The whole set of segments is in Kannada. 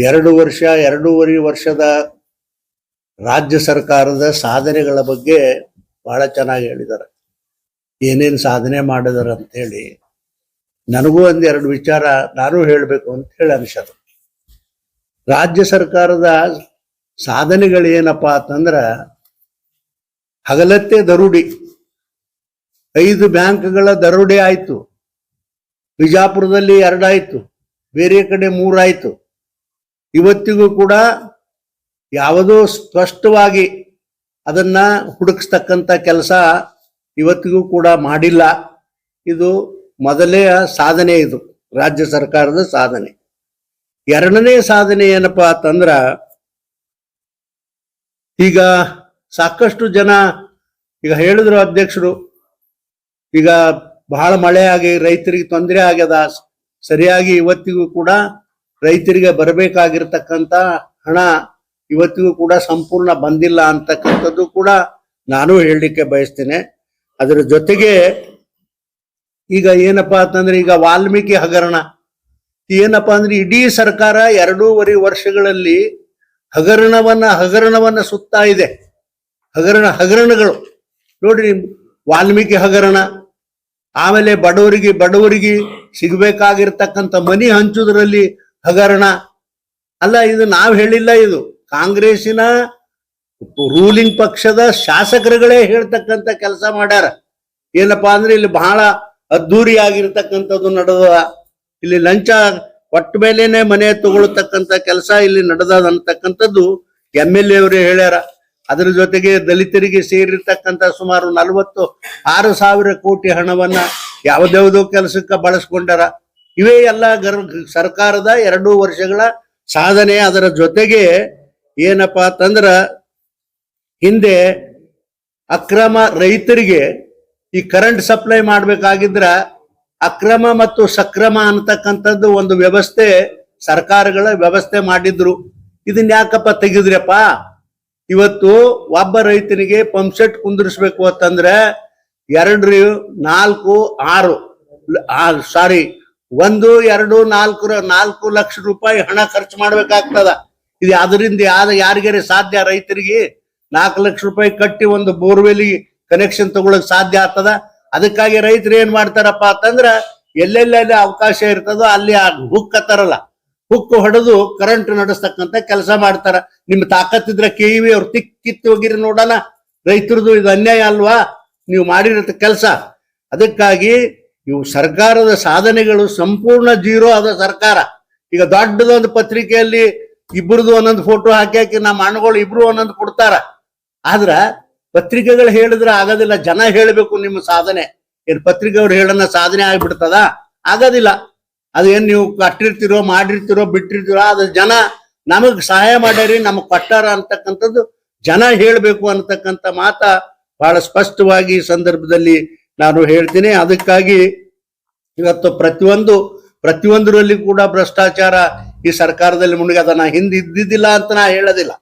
2 ವರ್ಷ 2.5 ವರ್ಷದ ರಾಜ್ಯ ಸರ್ಕಾರದ ಸಾಧನೆಗಳ ಬಗ್ಗೆ ಬಹಳ ಚೆನ್ನಾಗಿ ಹೇಳಿದ್ದಾರೆ. ಏನೇನು ಸಾಧನೆ ಮಾಡಿದಾರೆ ಅಂತ ಹೇಳಿ ನನಗೂ 1-2 ವಿಚಾರ ನಾನು ಹೇಳಬೇಕು ಅಂತ ಹೇಳಿ ಅನಿಸದು. ರಾಜ್ಯ ಸರ್ಕಾರದ ಸಾಧನೆಗಳೇನಪ್ಪ ಅಂತಂದ್ರ, ಹಗಲತ್ತೆ ದರೋಡಿ, 5 ಬ್ಯಾಂಕ್ಗಳ ದರೋಡೆ ಆಯ್ತು. ಬಿಜಾಪುರದಲ್ಲಿ 2 ಆಯ್ತು, ಬೇರೆ ಕಡೆ 3 ಆಯ್ತು. ಇವತ್ತಿಗೂ ಕೂಡ ಯಾವುದೋ ಸ್ಪಷ್ಟವಾಗಿ ಅದನ್ನ ಹುಡುಕಿಸ್ತಕ್ಕಂಥ ಕೆಲಸ ಇವತ್ತಿಗೂ ಕೂಡ ಮಾಡಿಲ್ಲ. ಇದು ಮೊದಲೇ ಸಾಧನೆ, ಇದು ರಾಜ್ಯ ಸರ್ಕಾರದ ಸಾಧನೆ. 2ನೇ ಸಾಧನೆ ಏನಪ್ಪಾ ಅಂತಂದ್ರ, ಈಗ ಸಾಕಷ್ಟು ಜನ ಈಗ ಹೇಳಿದ್ರು ಅಧ್ಯಕ್ಷರು, ಈಗ ಬಹಳ ಮಳೆ ಆಗಿ ರೈತರಿಗೆ ತೊಂದರೆ ಆಗ್ಯದ, ಸರಿಯಾಗಿ ಇವತ್ತಿಗೂ ಕೂಡ ರೈತರಿಗೆ ಬರಬೇಕಾಗಿರ್ತಕ್ಕಂಥ ಹಣ ಇವತ್ತಿಗೂ ಕೂಡ ಸಂಪೂರ್ಣ ಬಂದಿಲ್ಲ ಅಂತಕ್ಕಂಥದ್ದು ಕೂಡ ನಾನು ಹೇಳಲಿಕ್ಕೆ ಬಯಸ್ತೇನೆ. ಅದರ ಜೊತೆಗೆ ಈಗ ಏನಪ್ಪಾ ಅಂತಂದ್ರೆ, ಈಗ ವಾಲ್ಮೀಕಿ ಹಗರಣ ಏನಪ್ಪಾ ಅಂದ್ರೆ, ಇಡೀ ಸರ್ಕಾರ 2.5 ವರ್ಷಗಳಲ್ಲಿ ಹಗರಣವನ್ನ ಸುತ್ತಾ ಇದೆ. ಹಗರಣಗಳು ನೋಡ್ರಿ, ವಾಲ್ಮೀಕಿ ಹಗರಣ, ಆಮೇಲೆ ಬಡವರಿಗೆ ಸಿಗಬೇಕಾಗಿರ್ತಕ್ಕಂಥ ಮನಿ ಹಂಚುದ್ರಲ್ಲಿ ಹಗರಣ ಅಲ್ಲ. ಇದು ನಾವು ಹೇಳಿಲ್ಲ, ಇದು ಕಾಂಗ್ರೆಸ್ಸಿನ ರೂಲಿಂಗ್ ಪಕ್ಷದ ಶಾಸಕರುಗಳೇ ಹೇಳ್ತಕ್ಕಂಥ ಕೆಲಸ ಮಾಡ್ಯಾರ. ಏನಪ್ಪಾ ಅಂದ್ರೆ, ಇಲ್ಲಿ ಬಹಳ ಅದ್ದೂರಿ ಆಗಿರ್ತಕ್ಕಂಥದ್ದು ನಡೆದ, ಇಲ್ಲಿ ಲಂಚ ಒಟ್ಟ ಮೇಲೇನೆ ಮನೆ ತಗೊಳ್ತಕ್ಕಂಥ ಕೆಲಸ ಇಲ್ಲಿ ನಡೆದದ ಅಂತಕ್ಕಂಥದ್ದು MLA ಅವರೇ ಹೇಳ್ಯಾರ. ಅದರ ಜೊತೆಗೆ ದಲಿತರಿಗೆ ಸೇರಿರ್ತಕ್ಕಂಥ ಸುಮಾರು 46,000 ಕೋಟಿ ಹಣವನ್ನ ಯಾವ್ದಾವುದೋ ಕೆಲಸಕ್ಕೆ ಬಳಸ್ಕೊಂಡಾರ. ಇವೇ ಎಲ್ಲ ಸರ್ಕಾರದ 2 ವರ್ಷಗಳ ಸಾಧನೆ. ಅದರ ಜೊತೆಗೆ ಏನಪ್ಪಾ ಅಂತಂದ್ರ, ಹಿಂದೆ ಅಕ್ರಮ ರೈತರಿಗೆ ಈ ಕರೆಂಟ್ ಸಪ್ಲೈ ಮಾಡ್ಬೇಕಾಗಿದ್ರ ಅಕ್ರಮ ಮತ್ತು ಸಕ್ರಮ ಅಂತಕ್ಕಂಥದ್ದು ಒಂದು ವ್ಯವಸ್ಥೆ ಸರ್ಕಾರಗಳ ವ್ಯವಸ್ಥೆ ಮಾಡಿದ್ರು. ಇದನ್ನ ಯಾಕಪ್ಪ ತೆಗೆದ್ರಪ್ಪ? ಇವತ್ತು ಒಬ್ಬ ರೈತನಿಗೆ ಪಂಪ್ ಸೆಟ್ ಕುಂದಿರಿಸ್ಬೇಕು ಅಂತಂದ್ರೆ 2, 4, 6 ಸಾರಿ 1, 2, 4 ಲಕ್ಷ ರೂಪಾಯಿ ಹಣ ಖರ್ಚು ಮಾಡ್ಬೇಕಾಗ್ತದ. ಇದು ಅದರಿಂದ ಯಾರಿಗಾರೆ ಸಾಧ್ಯ? ರೈತರಿಗೆ 4 ಲಕ್ಷ ರೂಪಾಯಿ ಕಟ್ಟಿ ಒಂದು ಬೋರ್ವೆಲ್ ಕನೆಕ್ಷನ್ ತಗೊಳಕ್ ಸಾಧ್ಯ ಆಗ್ತದ? ಅದಕ್ಕಾಗಿ ರೈತರು ಏನ್ ಮಾಡ್ತಾರಪ್ಪ ಅಂತಂದ್ರ, ಎಲ್ಲೆಲ್ಲೆಲ್ಲ ಅವಕಾಶ ಇರ್ತದೋ ಅಲ್ಲಿ ಆ ಹುಕ್ ಹತ್ತಾರಲ್ಲ, ಹುಕ್ಕು ಹೊಡೆದು ಕರೆಂಟ್ ನಡೆಸ್ತಕ್ಕಂಥ ಕೆಲಸ ಮಾಡ್ತಾರ. ನಿಮ್ ತಾಕತ್ತಿದ್ರೆ KEB ಅವ್ರು ಕಿತ್ತು ಹೋಗಿರಿ ನೋಡೋಣ. ರೈತರದು ಇದು ಅನ್ಯಾಯ ಅಲ್ವಾ ನೀವು ಮಾಡಿರತ್ತ ಕೆಲಸ? ಅದಕ್ಕಾಗಿ ಇವು ಸರ್ಕಾರದ ಸಾಧನೆಗಳು ಸಂಪೂರ್ಣ ಜೀರೋ ಆದ ಸರ್ಕಾರ. ಈಗ ದೊಡ್ಡದೊಂದು ಪತ್ರಿಕೆಯಲ್ಲಿ ಇಬ್ಬರದು ಒಂದೊಂದು ಫೋಟೋ ಹಾಕಿ ನಮ್ಮ ಅಣ್ಣಗಳು ಇಬ್ರು ಒಂದೊಂದು ಕೊಡ್ತಾರ. ಆದ್ರ ಪತ್ರಿಕೆಗಳು ಹೇಳಿದ್ರೆ ಆಗೋದಿಲ್ಲ, ಜನ ಹೇಳ್ಬೇಕು ನಿಮ್ಮ ಸಾಧನೆ. ಏನ್ ಪತ್ರಿಕೆಯವ್ರು ಹೇಳನ್ನ ಸಾಧನೆ ಆಗ್ಬಿಡ್ತದ? ಆಗೋದಿಲ್ಲ. ಅದೇನ್ ನೀವು ಕಟ್ಟಿರ್ತಿರೋ, ಮಾಡಿರ್ತಿರೋ, ಬಿಟ್ಟಿರ್ತಿರೋ, ಅದು ಜನ ನಮಗ್ ಸಹಾಯ ಮಾಡ್ಯಾರಿ, ನಮಗ್ ಕೊಟ್ಟಾರ ಅಂತಕ್ಕಂಥದ್ದು ಜನ ಹೇಳ್ಬೇಕು ಅಂತಕ್ಕಂಥ ಮಾತ ಬಹಳ ಸ್ಪಷ್ಟವಾಗಿ ಈ ಸಂದರ್ಭದಲ್ಲಿ ನಾನು ಹೇಳ್ತೀನಿ. ಅದಕ್ಕಾಗಿ ಇವತ್ತು ಪ್ರತಿಯೊಂದರಲ್ಲಿ ಕೂಡ ಭ್ರಷ್ಟಾಚಾರ ಈ ಸರ್ಕಾರದಲ್ಲಿ ಮುಳುಗದ. ನಾ ಹಿಂದೆ ಇದ್ದಿದ್ದಿಲ್ಲ ಅಂತ ನಾ ಹೇಳೋದಿಲ್ಲ,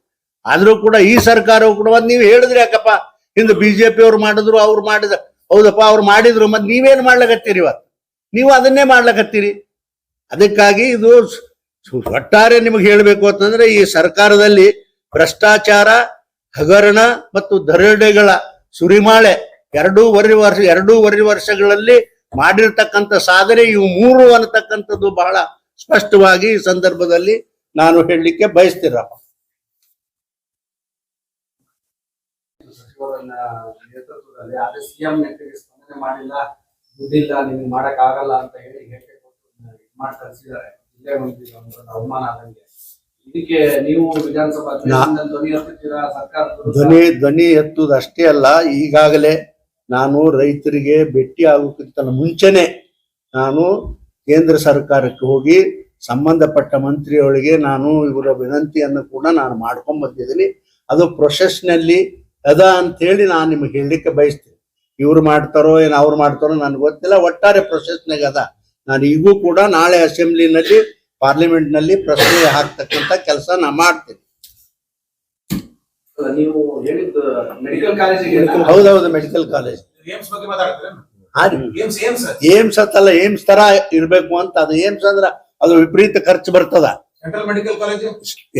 ಆದ್ರೂ ಕೂಡ ಈ ಸರ್ಕಾರವು ಕೂಡ ನೀವು ಹೇಳಿದ್ರಿ ಯಾಕಪ್ಪ, ಹಿಂದೆ BJP ಅವ್ರು ಮಾಡಿದ್ರು, ಅವ್ರು ಮಾಡಿದ, ಹೌದಪ್ಪ ಅವ್ರು ಮಾಡಿದ್ರು, ಮತ್ ನೀವೇನ್ ಮಾಡ್ಲಕತ್ತೀರಿ? ಇವತ್ತು ನೀವು ಅದನ್ನೇ ಮಾಡ್ಲಕತ್ತೀರಿ. ಅದಕ್ಕಾಗಿ ಇದು ಒಟ್ಟಾರೆ ನಿಮಗೆ ಹೇಳ್ಬೇಕು ಅಂತಂದ್ರೆ, ಈ ಸರ್ಕಾರದಲ್ಲಿ ಭ್ರಷ್ಟಾಚಾರ, ಹಗರಣ ಮತ್ತು ದರೋಡೆಗಳ ಸುರಿಮಾಳೆ 2.5 ವರ್ಷಗಳಲ್ಲಿ ಮಾಡಿರ್ತಕ್ಕಂಥ ಸಾಧನೆ ಇವು 3 ಅನ್ನತಕ್ಕಂಥದ್ದು ಬಹಳ ಸ್ಪಷ್ಟವಾಗಿ ಈ ಸಂದರ್ಭದಲ್ಲಿ ನಾನು ಹೇಳಲಿಕ್ಕೆ ಬಯಸ್ತೀರಪ್ಪ. ನೇತೃತ್ವದಲ್ಲಿ ಆದ್ರೆ CM ನೆಟ್ಟಿಗೆ ಸ್ಪಂದನೆ ಮಾಡಿಲ್ಲ, ದುಡ್ಡಿಲ್ಲ, ನಿಮ್ಗೆ ಮಾಡಕ್ ಆಗಲ್ಲ ಅಂತ ಹೇಳಿ ಹೇಳಿಕೆ ಕೊಟ್ಟು ಮಾಡಿ ಕಳಿಸಿದ್ದಾರೆ. ಜಿಲ್ಲೆ ಮಂತ್ರಿ ಅವಮಾನ ಆದಂಗೆ. ಇದಕ್ಕೆ ನೀವು ವಿಧಾನಸಭಾ ಧ್ವನಿ ಎತ್ತುತ್ತೀರಾ? ಸರ್ಕಾರ ಧ್ವನಿ ಎತ್ತುವುದು ಅಷ್ಟೇ ಅಲ್ಲ, ಈಗಾಗಲೇ ನಾನು ರೈತರಿಗೆ ಭೇಟಿ ಆಗೋಕ್ಕಿಂತ ಮುಂಚೆನೆ ನಾನು ಕೇಂದ್ರ ಸರ್ಕಾರಕ್ಕೆ ಹೋಗಿ ಸಂಬಂಧಪಟ್ಟ ಮಂತ್ರಿಯವರಿಗೆ ನಾನು ಇವರ ವಿನಂತಿಯನ್ನು ಕೂಡ ನಾನು ಮಾಡ್ಕೊಂಡ್ ಬಂದಿದ್ದೀನಿ. ಅದು ಪ್ರೊಸೆಸ್ನಲ್ಲಿ ಅದ ಅಂತ ಹೇಳಿ ನಾನು ನಿಮ್ಗೆ ಹೇಳಲಿಕ್ಕೆ ಬಯಸ್ತೀನಿ. ಇವ್ರು ಮಾಡ್ತಾರೋ ಏನ್ ಅವ್ರು ಮಾಡ್ತಾರೋ ನನ್ಗೆ ಗೊತ್ತಿಲ್ಲ, ಒಟ್ಟಾರೆ ಪ್ರೊಸೆಸ್ನಾಗ ಅದ. ನಾನು ಈಗೂ ಕೂಡ ನಾಳೆ ಅಸೆಂಬ್ಲಿನಲ್ಲಿ, ಪಾರ್ಲಿಮೆಂಟ್ ನಲ್ಲಿ ಪ್ರಶ್ನೆ ಹಾಕ್ತಕ್ಕಂಥ ಕೆಲಸ ನಾ ಮಾಡ್ತೀನಿ. ನೀವು ಹೇಳಿದ್ದು ಮೆಡಿಕಲ್ ಕಾಲೇಜ್? ಹೌದೌದು, ಮೆಡಿಕಲ್ ಕಾಲೇಜ್. ಏಮ್ಸ್ ಅಂತಲ್ಲ, ಏಮ್ಸ್ ತರ ಇರ್ಬೇಕು ಅಂತ. ಅದು ಏಮ್ಸ್ ಅಂದ್ರ ಅದು ವಿಪರೀತ ಖರ್ಚು ಬರ್ತದ. ಸೆಂಟ್ರಲ್ ಮೆಡಿಕಲ್ ಕಾಲೇಜ್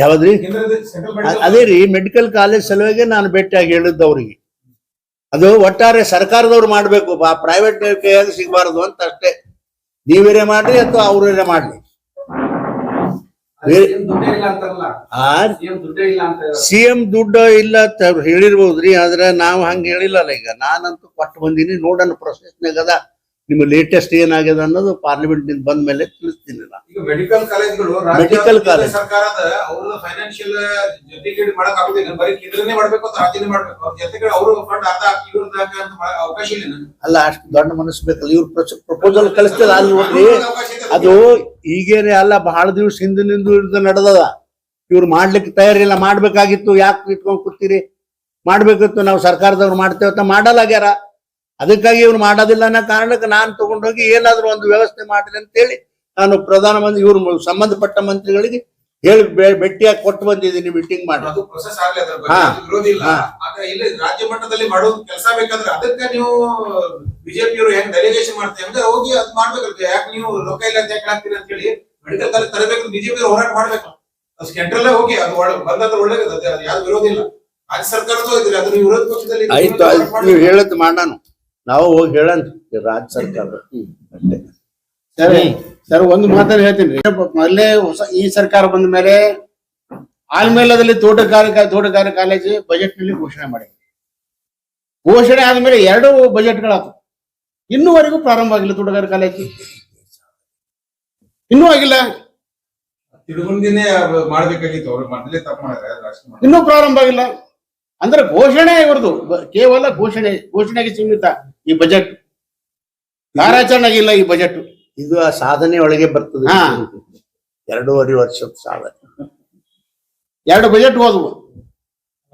ಯಾವ್ದ್ರಿ ಕೇಂದ್ರದ ಸೆಂಟ್ರಲ್ ಮೆಡಿಕಲ್ ಅದೇ ರೀ ಮೆಡಿಕಲ್ ಕಾಲೇಜ್ ಸಲುವಾಗಿ ನಾನು ಭೇಟಿಯಾಗಿ ಹೇಳಿದ್ದು ಅವ್ರಿಗೆ. ಅದು ಒಟ್ಟಾರೆ ಸರ್ಕಾರದವ್ರು ಮಾಡ್ಬೇಕು, ಪ್ರೈವೇಟ್ ಕೈಯಾಗ ಸಿಗಬಾರದು ಅಂತ ಅಷ್ಟೇ. ನೀವೇರೇ ಮಾಡ್ರಿ ಅಥವಾ ಅವ್ರೇರೇ ಮಾಡ್ಲಿ. CM ದುಡ್ಡೇ ಇಲ್ಲ ಅಂತಾರಲ್ಲ, ಆ CM ದುಡ್ಡೇ ಇಲ್ಲ ಅಂತ ಹೇಳೋದು. CM ದುಡ್ಡು ಇಲ್ಲ ಅಂತ ಅವ್ರು ಹೇಳಿರ್ಬೋದ್ರಿ, ಆದ್ರೆ ನಾವು ಹಂಗ ಹೇಳಿಲ್ಲಲ್ಲ. ಈಗ ನಾನಂತೂ ಕೊಟ್ಟು ಬಂದೀನಿ, ನೋಡೋಣ ಪ್ರೊಸೆಸ್ನಾಗ ಅದ. ನಿಮ್ಮ ಲೇಟೆಸ್ಟ್ ಏನಾಗ್ಯದ ಅನ್ನೋದು ಪಾರ್ಲಿಮೆಂಟ್ ನಿಂದ ಬಂದ ಮೇಲೆ ತಿಳಿಸ್ತೀನಿ ನಾನು. ಈಗ ಮೆಡಿಕಲ್ ಕಾಲೇಜ್ಗಳು ಮೆಡಿಕಲ್ ಕಾಲೇಜ್ ಸರ್ಕಾರದ ಅವ್ರ ಫೈನಾನ್ಷಿಯಲ್ ಜೊತೆಗೆ ಮಾಡಕ್ ಆಗುದಿಲ್ಲ, ಬರೀ ಕೇಂದ್ರನೇ ಮಾಡ್ಬೇಕು ಅಂತ ರಾಜ್ಯನೇ ಮಾಡ್ಬೇಕು. ಅವ್ರ ಜೊತೆಗೆ ಅವರು ಫಂಡ್ ಅರ್ಧ ಹಾಕಿ ಇವ್ರದ್ದು ಹಾಕಿ ಅಂತ ಅವಕಾಶ ಇಲ್ಲ. ಅಲ್ಲ, ಅಷ್ಟು ದೊಡ್ಡ ಮನಸ್ಸು ಬೇಕಲ್ಲ. ಇವ್ರು ಪ್ರಪೋಸಲ್ ಕಳಿಸ್ತಿಲ್ಲ ಅಲ್ಲಿ ನೋಡ್ರಿ. ಅದು ಈಗೇನೆ ಅಲ್ಲ, ಬಹಳ ದಿವಸ ಹಿಂದಿನಿಂದ ಇದು ನಡೆದದ. ಇವ್ರು ಮಾಡ್ಲಿಕ್ಕೆ ತಯಾರಿಲ್ಲ, ಮಾಡ್ಬೇಕಾಗಿತ್ತು. ಯಾಕೆ ಇಟ್ಕೊಂಡ್ ಕೂತೀರಿ? ಮಾಡ್ಬೇಕಿತ್ತು, ನಾವು ಸರ್ಕಾರದವ್ರು ಮಾಡ್ತೇವೆ ಅಂತ ಮಾಡಲಾಗ್ಯಾರ. ಅದಕ್ಕಾಗಿ ಇವ್ರು ಮಾಡೋದಿಲ್ಲ ಅನ್ನೋ ಕಾರಣಕ್ಕೆ ನಾನು ತಗೊಂಡೋಗಿ ಏನಾದ್ರು ಒಂದು ವ್ಯವಸ್ಥೆ ಮಾಡ್ರಿ ಅಂತ ಹೇಳಿ ನಾನು ಪ್ರಧಾನಮಂತ್ರಿ ಇವ್ರು ಸಂಬಂಧಪಟ್ಟ ಮಂತ್ರಿಗಳಿಗೆ ಹೇಳಿ ಭೇಟಿಯಾಗಿ ಕೊಟ್ಟು ಬಂದಿದ್ದೀನಿ, ಮೀಟಿಂಗ್ ಮಾಡಿ. ಅದು ಪ್ರೊಸೆಸ್ ಆಗ್ಲಿ, ಅದ್ರ ಬಗ್ಗೆ ವಿರೋಧ ಇಲ್ಲ. ಆದ್ರೆ ಇಲ್ಲಿ ರಾಜ್ಯ ಮಟ್ಟದಲ್ಲಿ ಮಾಡೋದು ಕೆಲಸ ಬೇಕಾದ್ರೆ ಅದಕ್ಕೆ ನೀವು ಬಿಜೆಪಿಯವರು ಹೆಂಗ್ ಡೆಲಿಗೇಷನ್ ಮಾಡ್ತೀವಿ ಅಂದ್ರೆ ಹೋಗಿ ಅದ್ ಮಾಡ್ಬೇಕು. ಯಾಕೆ ನೀವು ರೊಕ್ಕ ಇಲ್ಲ ಅಂತ ಯಾಕೆ ಹಾಕ್ತೀರಿ ಅಂತ ಹೇಳಿ ಮೆಡಿಕಲ್ ಕಾಲೇಜ್ ತರಬೇಕು, ಬಿಜೆಪಿ ಹೋರಾಟ ಮಾಡ್ಬೇಕು. ಅದು ಸೆಂಟ್ರಲ್ ಹೋಗಿ ಅದು ಬಂದ್ರೆ ಒಳ್ಳೇದು, ಅದು ಯಾವ್ದು ವಿರೋಧ ಇಲ್ಲ. ರಾಜ್ಯ ಸರ್ಕಾರದ್ದು ಇದ್ರಿ, ಅದು ವಿರೋಧ ಪಕ್ಷದಲ್ಲಿ ಆಯ್ತು ಆಯ್ತು, ನೀವು ಹೇಳದ್ ಮಾಡೋಣ, ನಾವು ಹೋಗಿ ಹೇಳೋಣ ರಾಜ್ಯ ಸರ್ಕಾರ ಅಷ್ಟೇ. ಸರಿ ಸರ್, ಒಂದು ಮಾತನ್ನ ಹೇಳ್ತೀನಿ ರೀ. ಮೊದಲೇ ಈ ಸರ್ಕಾರ ಬಂದ ಮೇಲೆ ಆಲ್ಮೇಲದಲ್ಲಿ ತೋಟಗಾರಿಕಾ ಕಾಲೇಜು ಬಜೆಟ್ ನಲ್ಲಿ ಘೋಷಣೆ ಮಾಡಿ, ಘೋಷಣೆ ಆದ್ಮೇಲೆ 2 ಬಜೆಟ್ಗಳಾಯ್ತು, ಇನ್ನೂವರೆಗೂ ಪ್ರಾರಂಭ ಆಗಿಲ್ಲ ತೋಟಗಾರಿಕಾ ಕಾಲೇಜು, ಇನ್ನೂ ಆಗಿಲ್ಲ. ತಿಳುವಳಿಕೆನೆ ಮಾಡ್ಬೇಕಾಗಿತ್ತು, ಅವ್ರು ಮೊದಲೇ ತಪ್ಪು ಮಾಡಿದ್ರೆ ಇನ್ನೂ ಪ್ರಾರಂಭ ಆಗಿಲ್ಲ. ಅಂದ್ರೆ ಘೋಷಣೆ ಇವ್ರದ್ದು ಕೇವಲ ಘೋಷಣೆಗೆ ಸೀಮಿತ ಈ ಬಜೆಟ್, ಕಾರ್ಯಾಚರಣೆ ಆಗಿಲ್ಲ ಈ ಬಜೆಟ್. ಇದು ಆ ಸಾಧನೆ ಒಳಗೆ ಬರ್ತದೆ. ಹಾ. 2.5 ವರ್ಷದ ಸಾಧನೆ. 2 ಬಜೆಟ್ ಹೋದವು.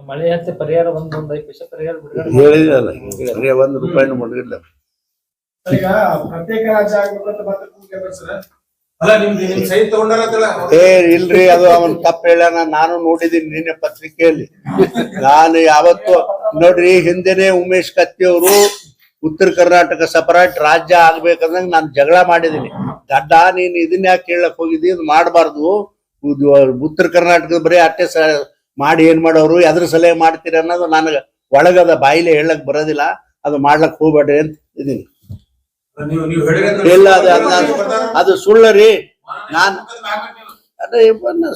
ಮಳೆ ಅಂತ ಪರಿಹಾರ ಒಂದು 5 ಪೈಸೆ ಪರಿಹಾರ ಬಿಡುಗಡೆ ಹೇಳಿರಲ್ಲ, ₹1 ಮುಗಿಲ್ಲ. ಈಗ ಪ್ರತ್ಯೇಕ ರಾಜ್ಯ ಆಗ್ಬೇಕು ಅಂತ ಮತ್ತೆ ಕೂಗ್ತಾರೆ ಸರ್. ಅಲ್ಲ ನಿಮ್ ಸೈನ್ ತಗೊಂಡಾರಲ್ಲ. ಇಲ್ರಿ, ಅದು ಅವನ್ ತಪ್ಪ ಹೇಳ್ಯಾನ. ನಾನು ನೋಡಿದೀನಿ ನಿನ್ನೆ ಪತ್ರಿಕೆಯಲ್ಲಿ. ನಾನು ಯಾವತ್ತು ನೋಡ್ರಿ, ಹಿಂದೆನೆ ಉಮೇಶ್ ಕತ್ತಿ ಅವರು ಉತ್ತರ ಕರ್ನಾಟಕ ಸಪರೇಟ್ ರಾಜ್ಯ ಆಗ್ಬೇಕಂದಂಗ ನಾನು ಜಗಳ ಮಾಡಿದೀನಿ. ದಡ್ಡ, ನೀನ್ ಇದನ್ನ ಯಾಕೆ ಕೇಳಕ್ ಹೋಗಿದ್ದಿ? ಇದು ಮಾಡಬಾರ್ದು. ಉತ್ತರ ಕರ್ನಾಟಕದ ಬರೀ ಅಟ್ಟೆ ಮಾಡಿ ಏನ್ ಮಾಡೋರು, ಎದ್ರ ಸಲಹೆ ಮಾಡ್ತೀರಿ ಅನ್ನೋದು ನನಗ ಒಳಗದ ಬಾಯಿಲೆ ಹೇಳಕ್ ಬರೋದಿಲ್ಲ. ಅದು ಮಾಡ್ಲಕ್ ಹೋಗ್ಬೇಡ್ರಿ ಅಂತ ಇದೀನಿ. ಇಲ್ಲ, ಅದು ಸುಳ್ಳು ರೀ. ನಾನ್ ಅದೇ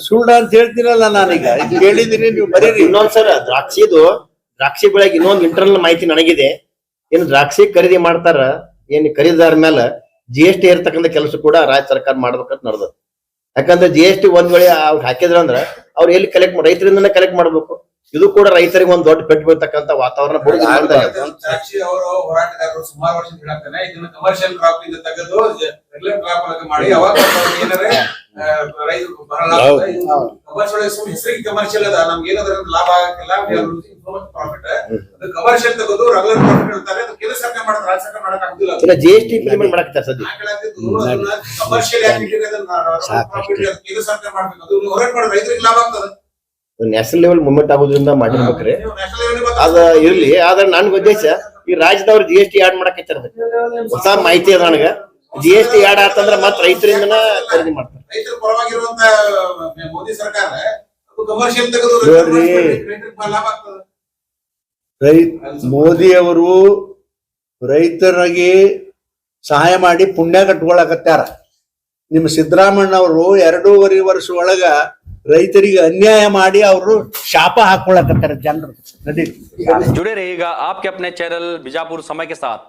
ಸುಳ್ಳು ಅಂತ ಹೇಳ್ತೀನಲ್ಲ ನಾನೀಗ. ಕೇಳಿದೀನಿ, ನೀವು ಬರೀರಿ. ಇನ್ನೊಂದ್ ಸರ್, ದ್ರಾಕ್ಷಿ ಬೆಳೆಗೆ ಇನ್ನೊಂದು ಇಂಟರ್ನಲ್ ಮಾಹಿತಿ ನನಗಿದೆ. ಏನು ದ್ರಾಕ್ಷಿ ಖರೀದಿ ಮಾಡ್ತಾರ, ಏನ್ ಖರೀದಿದಾರ ಮೇಲೆ GST ಇರ್ತಕ್ಕಂಥ ಕೆಲಸ ಕೂಡ ರಾಜ್ಯ ಸರ್ಕಾರ ಮಾಡ್ಬೇಕಂತ ನಡೆದ. ಯಾಕಂದ್ರೆ GST ಒಂದ್ ವೇಳೆ ಅವ್ರು ಹಾಕಿದ್ರ ಅಂದ್ರ ಅವ್ರು ಎಲ್ಲಿ ರೈತರಿಂದನೇ ಕಲೆಕ್ಟ್ ಮಾಡ್ಬೇಕು. ಇದು ಕೂಡ ರೈತರಿಗೆ ಒಂದ್ ದೊಡ್ಡ ಪೆಟ್ಟು ಬೀಳ್ತಕ್ಕಂಥ ವಾತಾವರಣ. ದ್ರಾಕ್ಷಿ ಅವರು ಹೋರಾಟಗಾರರು ಸುಮಾರು ವರ್ಷ ಹೇಳಾಗ್ತಾನೆ, ಇದನ್ನ ಕಮರ್ಷಿಯಲ್ ಕ್ರಾಪ್ ಇಂದ ತೆಗೆದು ರೆಗ್ಯುಲರ್ ಕ್ರಾಪ್ ಆಗಿ ಮಾಡಿ ಅವಾಗ ಏನಾರೆ ರೈತರು ಬಹಳ ಕಮರ್ಷಿಯಲ್ ಹೆಸರಿಗೆ ಕಮರ್ಷಿಯಲ್ ಅದ, ನಮ್ಗೆ ಏನಾದ್ರ ಲಾಭ ಆಗಕ್ಕಿಲ್ಲ, ಪ್ರಾಫಿಟ್. ಅದು ಕಮರ್ಷಿಯಲ್ ತೆಗೆದು ರೆಗ್ಯುಲರ್ ಪ್ರಾಫಿಟ್ ಹೇಳ್ತಾರೆ. ಅದು ಕೇಂದ್ರ ಸರ್ಕಾರ ಮಾಡೋದು, ರಾಜ್ಯ ಸರ್ಕಾರ ಮಾಡಕ್ ಆಗುದಿಲ್ಲ. GST ಇಂಪ್ಲಿಮೆಂಟ್ ಮಾಡಕ್ತಾರೆ ಸದ್ಯ. ಕಮರ್ಷಿಯಲ್ ಆಕ್ಟಿವಿಟಿ ಕೇಂದ್ರ ಸರ್ಕಾರ ಮಾಡ್ಬೇಕು. ಅದು ಹೋರಾಟ ಮಾಡೋದು ರೈತರಿಗೆ ಲಾಭ ಆಗ್ತದೆ. ನ್ಯಾಷನಲ್ ಲೆವೆಲ್ ಮೂವ್ಮೆಂಟ್ ಆಗೋದ್ರಿಂದ ಮಾಡಿರ್ಬೇಕ್ರಿ. ನ್ಯಾಷನಲ್ ಲೆವೆಲ್ ಅದ ಇರ್ಲಿ, ಆದ್ರೆ ನನ್ಗ ಉದ್ದೇಶ ಈ ರಾಜ್ಯದವ್ರು GST ಆಡ್ ಮಾಡಕ್ ಹೊಸ ಮಾಹಿತಿ ಅದ ನನಗ. GST ಆಡ್ ಆತಂದ್ರ ಮತ್ ರೈತರಿಂದನ ಖರೀದಿ ಮಾಡ್ತಾರೆ. ರೈತರ ಪರವಾಗಿರುವಂತ ಮೋದಿ ಸರ್ಕಾರ ಕಮರ್ಷಿಯಲ್ ತೆಗೆದು ನೋಡ್ರಿ, ರೈತರಿಗೆ ಲಾಭ ಆಗ್ತದೆ. ಮೋದಿ ಅವರು ರೈತರಿಗೆ ಸಹಾಯ ಮಾಡಿ ಪುಣ್ಯ ಕಟ್ಕೊಳಕತ್ಯಾರ. ನಿಮ್ಮ ಸಿದ್ದರಾಮಣ್ಣ ಅವರು 2.5 ವರ್ಷ ಒಳಗ ರೈತರಿಗೆ ಅನ್ಯಾಯ ಮಾಡಿ ಅವರು ಶಾಪ ಹಾಕೊಳಕತ್ತಾರೆ ಜನರು. जुड़े रहिएगा आपके अपने चैनल बीजापुर समय के साथ।